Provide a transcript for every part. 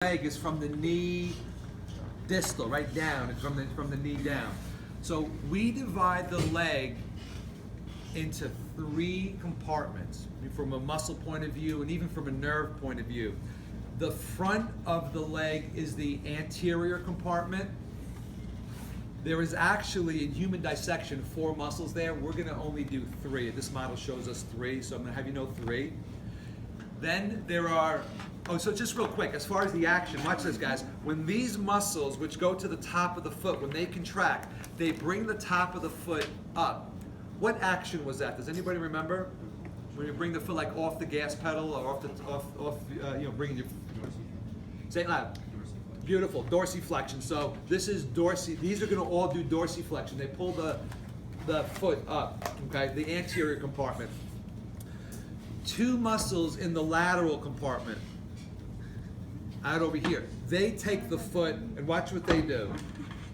leg is from the knee distal, right down, it's from the knee down. So we divide the leg into 3 compartments from a muscle point of view and even from a nerve point of view. The front of the leg is the anterior compartment. There is actually, in human dissection, 4 muscles there. We're going to only do 3. This model shows us 3, so I'm going to have you know 3. Then there are, so just real quick, as far as the action, watch this, guys. When these muscles, which go to the top of the foot, when they contract, they bring the top of the foot up. What action was that? Does anybody remember? When you bring the foot like off the gas pedal or bringing your, say it loud. Beautiful, dorsiflexion. So this is these are going to all do dorsiflexion. They pull the foot up, okay, the anterior compartment. 2 muscles in the lateral compartment, out over here. They take the foot, and watch what they do.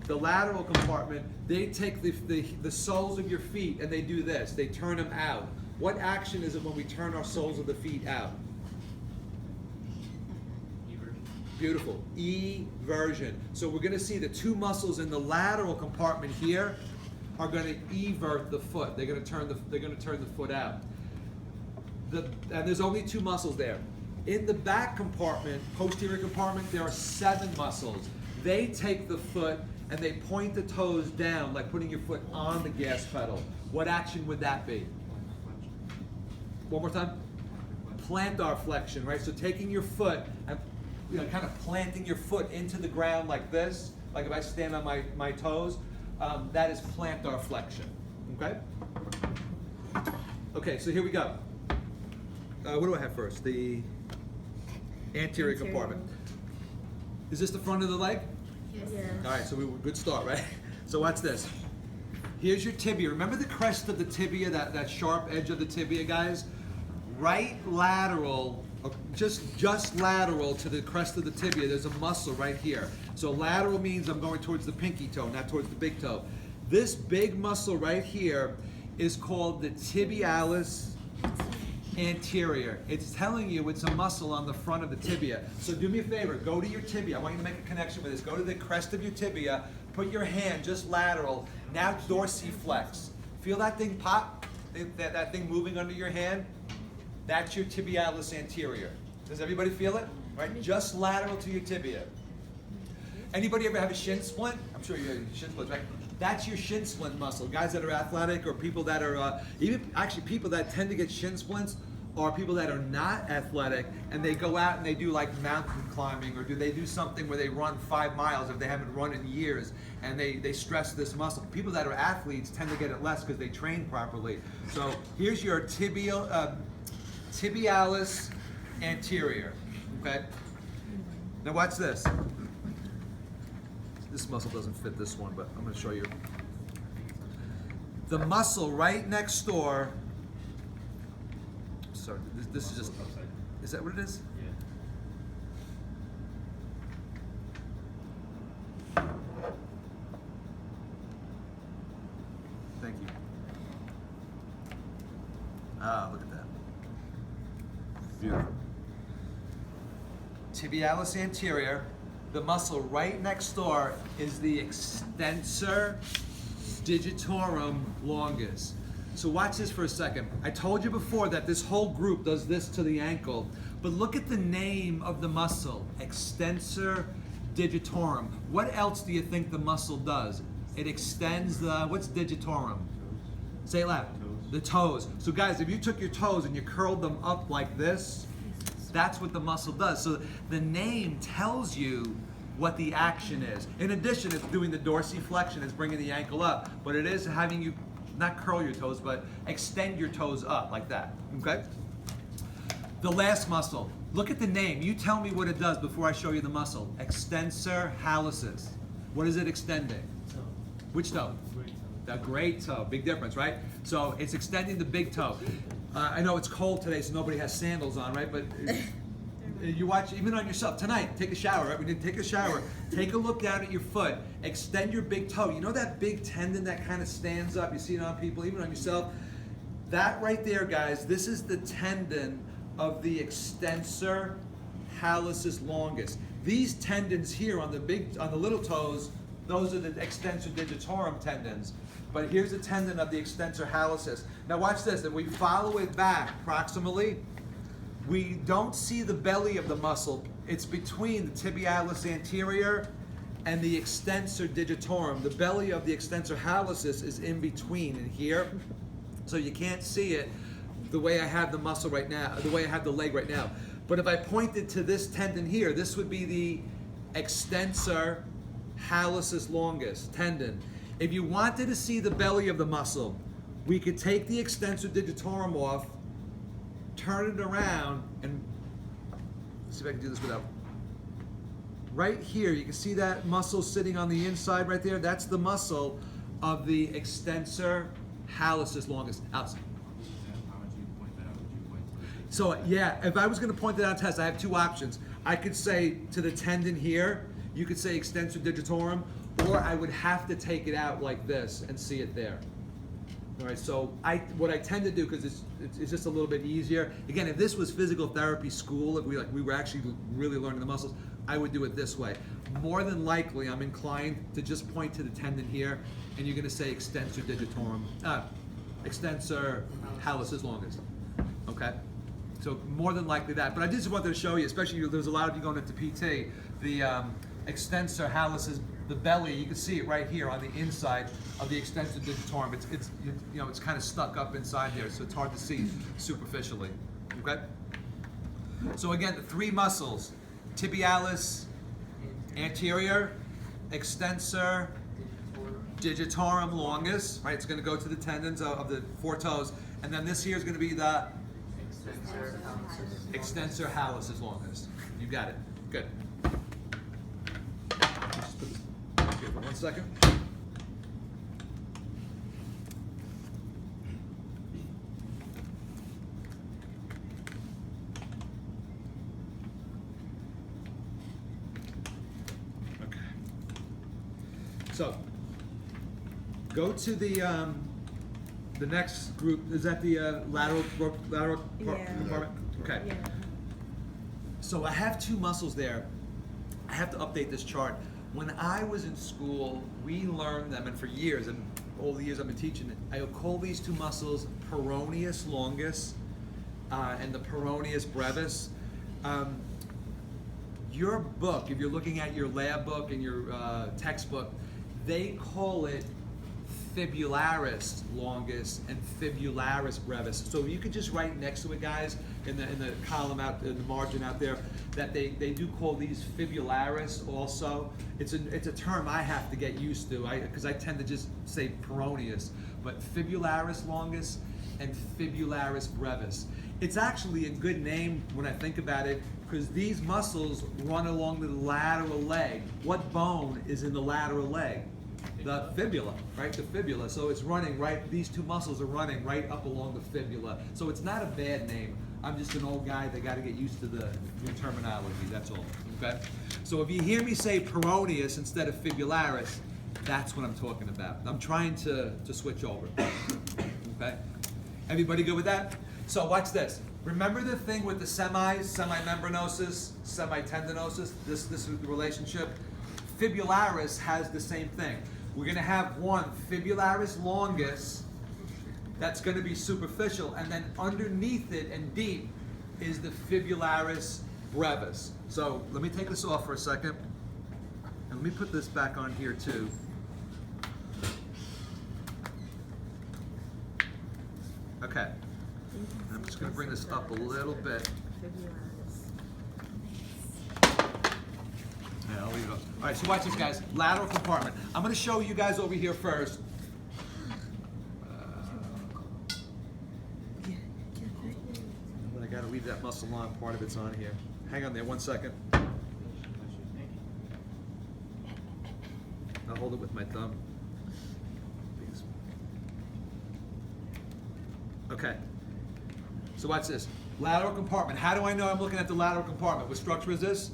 The lateral compartment, they take the soles of your feet and they do this. They turn them out. What action is it when we turn our soles of the feet out? Beautiful. Eversion. So we're going to see the 2 muscles in the lateral compartment here are going to evert the foot. They're going to turn the foot out. And there's only 2 muscles there. In the back compartment, posterior compartment, there are 7 muscles. They take the foot and they point the toes down, like putting your foot on the gas pedal. What action would that be? One more time. Plantar flexion, right? So taking your foot and kind of planting your foot into the ground like this, like if I stand on my toes, that is plantar flexion. Okay? Okay, so here we go. What do I have first? The anterior compartment. Is this the front of the leg? Yes. All right, so good start, right? So watch this. Here's your tibia. Remember the crest of the tibia, that sharp edge of the tibia, guys? Right lateral, just lateral to the crest of the tibia, there's a muscle right here. So lateral means I'm going towards the pinky toe, not towards the big toe. This big muscle right here is called the tibialis anterior. It's telling you it's a muscle on the front of the tibia. So do me a favor, go to your tibia. I want you to make a connection with this. Go to the crest of your tibia, put your hand just lateral, now dorsiflex. Feel that thing pop? That thing moving under your hand? That's your tibialis anterior. Does everybody feel it? Right? Just lateral to your tibia. Anybody ever have a shin splint? I'm sure you have shin splints, right? That's your shin splint muscle. Guys that are athletic or people that are, even actually people that tend to get shin splints are people that are not athletic and they go out and they do like mountain climbing or they do something where they run 5 miles if they haven't run in years and they stress this muscle. People that are athletes tend to get it less because they train properly. So here's your tibialis anterior, okay? Now watch this. This muscle doesn't fit this one, but I'm going to show you. The muscle right next door, sorry, this is just, is that what it is? Yeah. Thank you. Ah, look at that. Beautiful. Tibialis anterior. The muscle right next door is the extensor digitorum longus. So watch this for a second. I told you before that this whole group does this to the ankle, but look at the name of the muscle, extensor digitorum. What else do you think the muscle does? It extends what's digitorum? Say it loud. The toes. So guys, if you took your toes and you curled them up like this, that's what the muscle does. So the name tells you what the action is. In addition, it's doing the dorsiflexion, it's bringing the ankle up, but it is having you not curl your toes, but extend your toes up like that, okay? The last muscle, look at the name. You tell me what it does before I show you the muscle. Extensor hallucis. What is it extending? Toe. Which toe? Great toe. The great toe, big difference, right? So it's extending the big toe. I know it's cold today, so nobody has sandals on, right? But you watch, even on yourself, tonight, take a shower, right? We didn't take a shower. Take a look down at your foot. Extend your big toe. You know that big tendon that kind of stands up? You see it on people, even on yourself? That right there, guys, this is the tendon of the extensor hallucis longus. These tendons here on the little toes, those are the extensor digitorum tendons. But here's the tendon of the extensor hallucis. Now watch this, if we follow it back proximally, we don't see the belly of the muscle. It's between the tibialis anterior and the extensor digitorum. The belly of the extensor hallucis is in between in here. So you can't see it the way I have the muscle right now, the way I have the leg right now. But if I pointed to this tendon here, this would be the extensor hallucis longus tendon. If you wanted to see the belly of the muscle, we could take the extensor digitorum off, turn it around, and let's see if I can do this without. Right here, you can see that muscle sitting on the inside right there. That's the muscle of the extensor hallucis longus. Alex. So yeah, if I was going to point that out test, I have two options. I could say to the tendon here, you could say extensor digitorum, or I would have to take it out like this and see it there. All right, so what I tend to do, because it's just a little bit easier. Again, if this was physical therapy school, if we were actually really learning the muscles, I would do it this way. More than likely, I'm inclined to just point to the tendon here, and you're going to say extensor digitorum, extensor hallucis longus. Okay, so more than likely that. But I just wanted to show you, especially there's a lot of you going into PT, the extensor hallucis, the belly. You can see it right here on the inside of the extensor digitorum. It's kind of stuck up inside there, so it's hard to see superficially. Okay. So again, the three muscles: tibialis anterior, extensor digitorum longus. Right. It's going to go to the tendons of the four toes, and then this here is going to be the extensor hallucis longus. You got it. Good. Just put this here for 1 second. Okay. So go to the next group. Is that the lateral compartment? Okay. Yeah. So I have two muscles there. I have to update this chart. When I was in school, we learned them, and for years, and all the years I've been teaching it, I call these two muscles peroneus longus and the peroneus brevis. Your book, if you're looking at your lab book and your textbook, they call it fibularis longus and fibularis brevis. So you could just write next to it, guys, in the column out in the margin out there, that they do call these fibularis also. It's a term I have to get used to, because I tend to just say peroneus, but fibularis longus and fibularis brevis. It's actually a good name when I think about it, because these muscles run along the lateral leg. What bone is in the lateral leg? The fibula, right? The fibula. So it's running right, these two muscles are running right up along the fibula. So it's not a bad name. I'm just an old guy that got to get used to the new terminology, that's all, okay? So if you hear me say peroneus instead of fibularis, that's what I'm talking about. I'm trying to switch over, okay? Everybody good with that? So watch this. Remember the thing with the semi-membranosus, semi-tendinosus, this is the relationship? Fibularis has the same thing. We're going to have one fibularis longus that's going to be superficial, and then underneath it and deep is the fibularis brevis. So let me take this off for a second, and let me put this back on here too. Okay, I'm just going to bring this up a little bit. Yeah, I'll leave it up. All right, so watch this, guys. Lateral compartment. I'm going to show you guys over here first. I got to leave that muscle on. Part of it's on here. Hang on there 1 second. I'll hold it with my thumb. Okay. So watch this. Lateral compartment. How do I know I'm looking at the lateral compartment? What structure is this?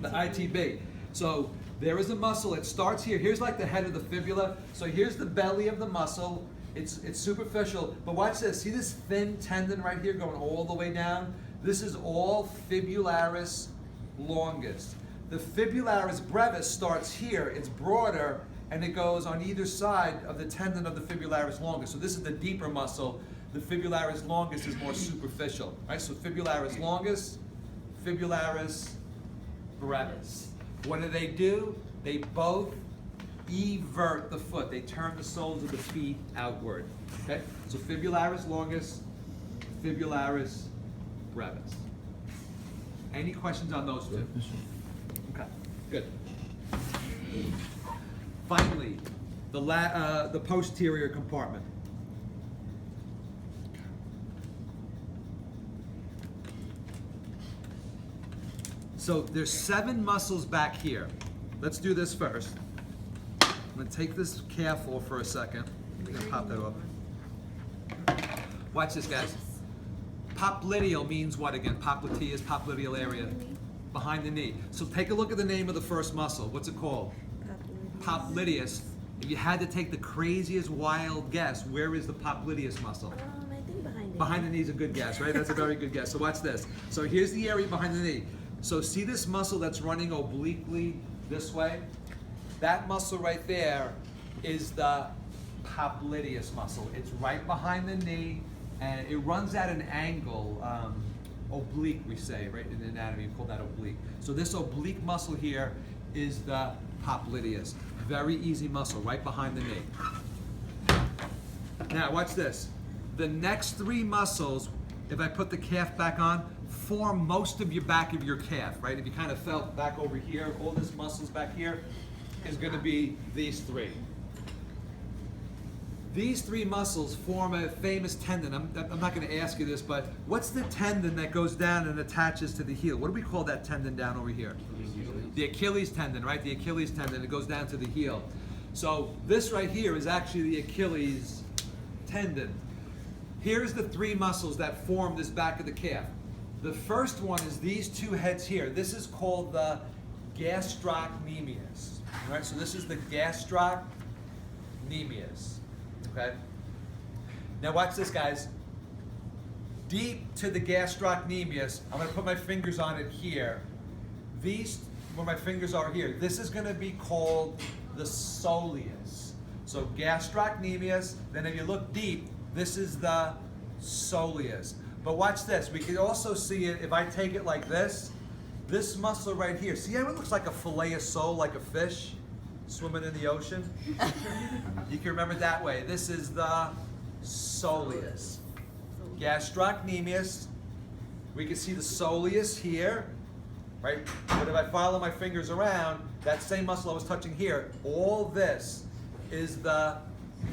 The ITB. So there is a muscle. It starts here. Here's like the head of the fibula. So here's the belly of the muscle. It's superficial. But watch this. See this thin tendon right here going all the way down? This is all fibularis longus. The fibularis brevis starts here, it's broader, and it goes on either side of the tendon of the fibularis longus. So this is the deeper muscle. The fibularis longus is more superficial, right? So fibularis longus, fibularis brevis. What do? They both evert the foot. They turn the soles of the feet outward, okay? So fibularis longus, fibularis brevis. Any questions on those two? Okay, good. Finally, the posterior compartment. So there's 7 muscles back here. Let's do this first. I'm gonna take this calf off for a second. I'm gonna pop that off. Watch this, guys. Popliteal means what again? Popliteus, popliteal area. Behind the knee. So take a look at the name of the first muscle. What's it called? Popliteus. If you had to take the craziest wild guess, where is the popliteus muscle? I think behind the Behind the knee is a good guess, right? That's a very good guess. So watch this. So here's the area behind the knee. So see this muscle that's running obliquely this way? That muscle right there is the popliteus muscle. It's right behind the knee, and it runs at an angle, oblique we say, right, in anatomy, we call that oblique. So this oblique muscle here is the popliteus. Very easy muscle, right behind the knee. Now watch this. The next 3 muscles, if I put the calf back on, form most of your back of your calf, right? If you kind of felt back over here, all this muscles back here is going to be these 3. These 3 muscles form a famous tendon. I'm not going to ask you this, but what's the tendon that goes down and attaches to the heel? What do we call that tendon down over here? The Achilles tendon, right? The Achilles tendon, it goes down to the heel. So this right here is actually the Achilles tendon. Here's the 3 muscles that form this back of the calf. The first one is these 2 heads here. This is called the gastrocnemius. All right, so this is the gastrocnemius. Okay? Now watch this, guys. Deep to the gastrocnemius, I'm going to put my fingers on it here. These, where my fingers are here, this is going to be called the soleus. So gastrocnemius, then if you look deep, this is the soleus. But watch this, we can also see it if I take it like this muscle right here. See how it looks like a fillet of sole, like a fish swimming in the ocean? You can remember it that way. This is the soleus. Gastrocnemius. We can see the soleus here, right? But if I follow my fingers around, that same muscle I was touching here, all this is the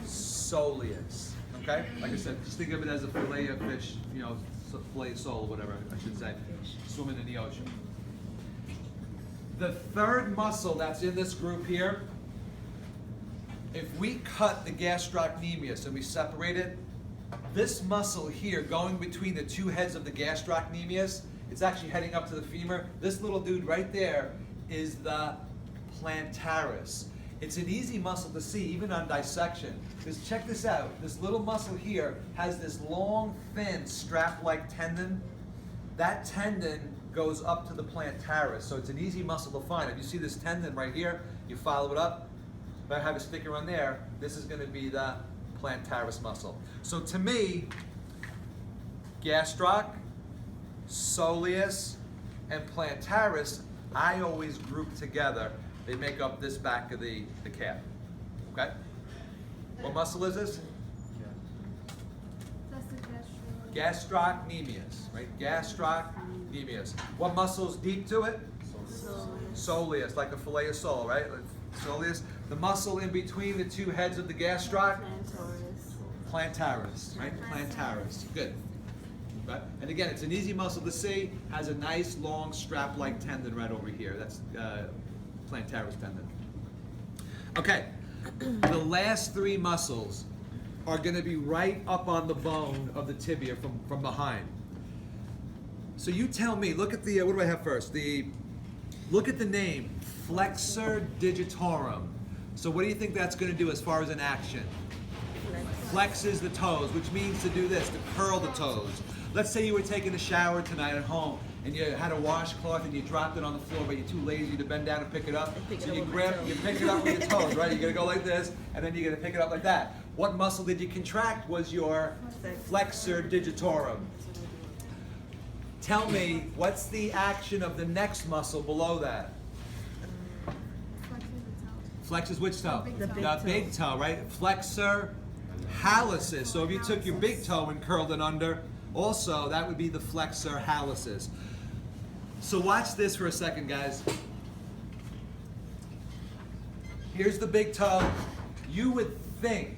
soleus. Okay? Like I said, just think of it as a fillet of fish, you know, fillet of sole, whatever I should say, swimming in the ocean. The third muscle that's in this group here, if we cut the gastrocnemius and we separate it, this muscle here going between the 2 heads of the gastrocnemius, it's actually heading up to the femur. This little dude right there is the plantaris. It's an easy muscle to see, even on dissection. Because check this out. This little muscle here has this long, thin, strap-like tendon. That tendon goes up to the plantaris, so it's an easy muscle to find. If you see this tendon right here, you follow it up. If I have a sticker on there, this is going to be the plantaris muscle. So to me, gastroc, soleus, and plantaris, I always group together. They make up this back of the calf. Okay? What muscle is this? That's the Gastrocnemius, right? Gastrocnemius. What muscle's deep to it? Soleus, like a fillet of sole, right? Soleus. The muscle in between the 2 heads of the gastroc? Plantaris, right? Plantaris. Good. Right? And again, it's an easy muscle to see. Has a nice long strap-like tendon right over here. That's plantaris tendon. Okay. The last 3 muscles are going to be right up on the bone of the tibia from behind. So you tell me. Look at the what do I have first? Look at the name, flexor digitorum. So what do you think that's going to do as far as an action? Flexes the toes, which means to do this, to curl the toes. Let's say you were taking a shower tonight at home and you had a washcloth and you dropped it on the floor, but you're too lazy to bend down and pick it up. pick it So up you with my grab, toes. you pick it up with your toes, right? You're gonna go like this, and then you're gonna pick it up like that. What muscle did you contract was your flexor digitorum. Tell me, what's the action of the next muscle below that? Flexors which toe? The big toe. toe, right? Flexor hallucis. So if you took your big toe and curled it under, also that would be the flexor hallucis. So watch this for a second, guys. Here's the big toe. You would think,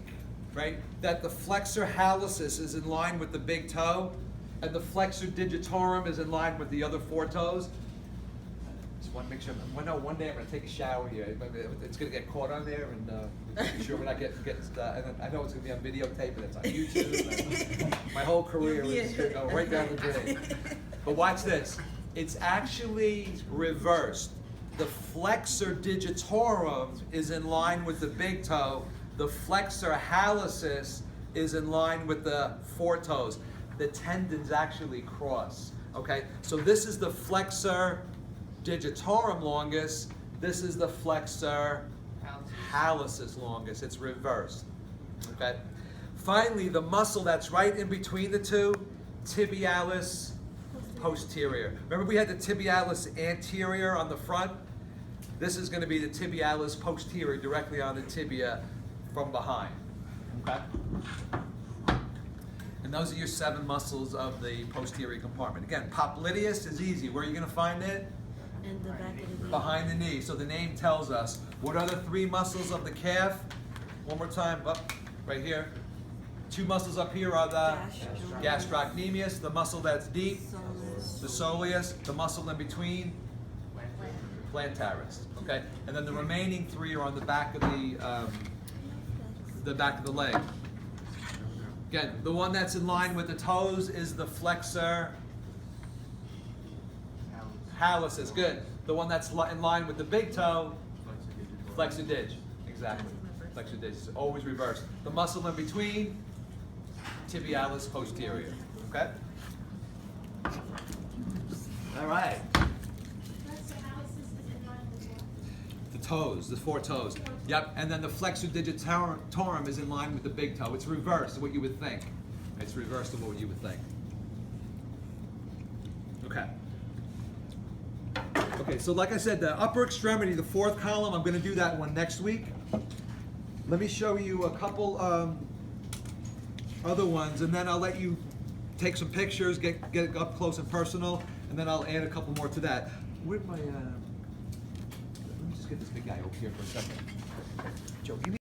right, that the flexor hallucis is in line with the big toe, and the flexor digitorum is in line with the other four toes. Just want to make sure. One day I'm going to take a shower here. It's going to get caught on there, and make sure we're not getting. And I know it's going to be on videotape, and it's on YouTube. And my whole career is going to go right down the drain. But watch this. It's actually reversed. The flexor digitorum is in line with the big toe. The flexor hallucis is in line with the four toes. The tendons actually cross. Okay, so this is the flexor digitorum longus. This is the flexor hallucis longus. It's reversed. Okay. Finally, the muscle that's right in between the two, tibialis posterior. Remember we had the tibialis anterior on the front? This is going to be the tibialis posterior, directly on the tibia from behind. Okay? And those are your 7 muscles of the posterior compartment. Again, popliteus is easy. Where are you going to find it? In the back of the knee. Behind the knee. So the name tells us. What are the 3 muscles of the calf? One more time. Up, right here. 2 muscles up here are the gastrocnemius, the muscle that's deep, the soleus, the muscle in between, plantaris. Okay, and then the remaining 3 are on the back of the leg. Again, the one that's in line with the toes is the flexor hallucis. Good. The one that's in line with the big toe, flexor dig. Exactly. Flexor dig. It's always reversed. The muscle in between, tibialis posterior. Okay? All right. The toes, the 4 toes. Yep, and then the flexor digitorum is in line with the big toe. It's reversed of what you would think. It's reversed of what you would think. Okay. Okay, so like I said, the upper extremity, the 4th column, I'm going to do that one next week. Let me show you a couple other ones, and then I'll let you take some pictures, get up close and personal, and then I'll add a couple more to that. Where'd my, let me just get this big guy over here for a second. Joe, give me